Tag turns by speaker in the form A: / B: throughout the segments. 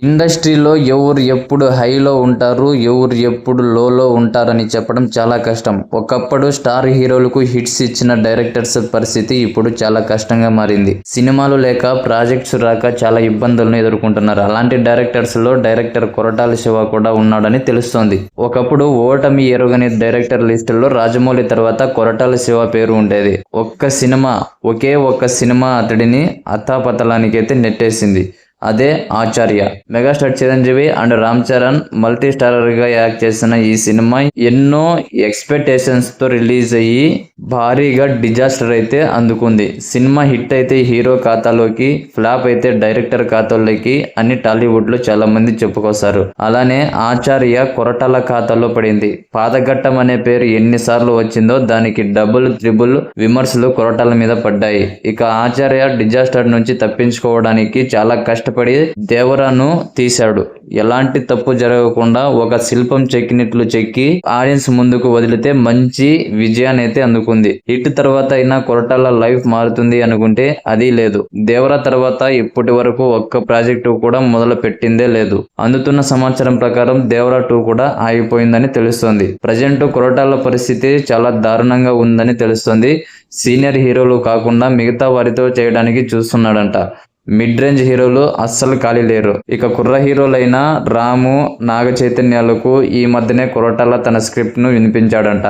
A: ఇండస్ట్రీలో ఎవరు ఎప్పుడు హైలో ఉంటారు, ఎవరు ఎప్పుడు లోలో ఉంటారని చెప్పడం చాలా కష్టం. ఒకప్పుడు స్టార్ హీరోలకు హిట్స్ ఇచ్చిన డైరెక్టర్స్ పరిస్థితి ఇప్పుడు చాలా కష్టంగా మారింది. సినిమాలు లేక ప్రాజెక్ట్స్ రాక చాలా ఇబ్బందులను ఎదుర్కొంటున్నారు. అలాంటి డైరెక్టర్స్ లో డైరెక్టర్ కొరటాల శివ కూడా ఉన్నాడని తెలుస్తోంది. ఒకప్పుడు ఓటమి ఎరుగని డైరెక్టర్ లిస్టులో రాజమౌళి తర్వాత కొరటాల శివ పేరు ఉండేది. ఒకే ఒక్క సినిమా అతడిని అథాపతలానికైతే నెట్టేసింది. అదే Acharya. Megastar Chiranjeevi and Ram Charan multi starrer గా యాక్ట్ చేసిన ఈ సినిమా ఎన్నో ఎక్స్పెక్టేషన్స్ తో రిలీజ్ అయ్యి భారీగా డిజాస్టర్ అయితే అందుకుంది. సినిమా హిట్ అయితే హీరో ఖాతాలోకి, ఫ్లాప్ అయితే డైరెక్టర్ ఖాతాలోకి అని టాలీవుడ్ లో చాలా మంది చెప్పుకొస్తారు. అలానే ఆచార్య కొరటాల ఖాతాలో పడింది. పాతఘట్టం అనే పేరు ఎన్నిసార్లు వచ్చిందో దానికి డబుల్ త్రిబుల్ విమర్శలు కొరటాల మీద పడ్డాయి. ఇక ఆచార్య డిజాస్టర్ నుంచి తప్పించుకోవడానికి చాలా కష్టపడి దేవరాను తీశాడు. ఎలాంటి తప్పు జరగకుండా ఒక శిల్పం చెక్కినట్లు చెక్కి ఆడియన్స్ ముందుకు వదిలితే మంచి విజయాన్ని అయితే అందుకుంది. హిట్ తర్వాత అయినా కొరటాల లైఫ్ మారుతుంది అనుకుంటే అది లేదు. దేవరా తర్వాత ఇప్పటి వరకు ఒక్క ప్రాజెక్టు కూడా మొదలు పెట్టిందే లేదు. అందుతున్న సమాచారం ప్రకారం దేవరా 2 కూడా ఆగిపోయిందని తెలుస్తోంది. ప్రజెంట్ కొరటాల పరిస్థితి చాలా దారుణంగా ఉందని తెలుస్తోంది. సీనియర్ హీరోలు కాకుండా మిగతా వారితో చేయడానికి చూస్తున్నాడంట. మిడ్ రేంజ్ హీరోలు అస్సలు ఖాళీ లేరు. ఇక కుర్ర హీరోలైన రాము, నాగ చైతన్యాలకు ఈ మధ్యనే కొరటాల తన స్క్రిప్ట్ ను వినిపించాడంట.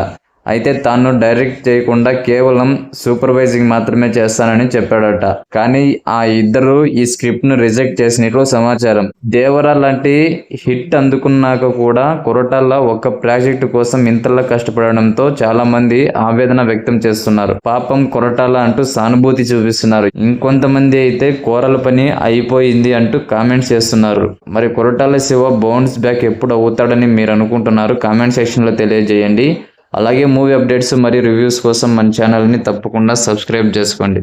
A: అయితే తాను డైరెక్ట్ చేయకుండా కేవలం సూపర్వైజింగ్ మాత్రమే చేస్తానని చెప్పాడట. కానీ ఆ ఇద్దరు ఈ స్క్రిప్ట్ ను రిజెక్ట్ చేసినట్లు సమాచారం. దేవరా లాంటి హిట్ అందుకున్నాక కూడా కొరటాల ఒక్క ప్రాజెక్టు కోసం ఇంతలా కష్టపడడంతో చాలా మంది ఆవేదన వ్యక్తం చేస్తున్నారు. పాపం కొరటాల అంటూ సానుభూతి చూపిస్తున్నారు. ఇంకొంతమంది అయితే కోరల పని అయిపోయింది అంటూ కామెంట్స్ చేస్తున్నారు. మరి కొరటాల శివ బౌన్స్ బ్యాక్ ఎప్పుడు అవుతాడని మీరు అనుకుంటున్నారు? కామెంట్ సెక్షన్ లో తెలియజేయండి. అలాగే మూవీ అప్డేట్స్ మరియు రివ్యూస్ కోసం మన ఛానల్ని తప్పకుండా సబ్స్క్రైబ్ చేసుకోండి.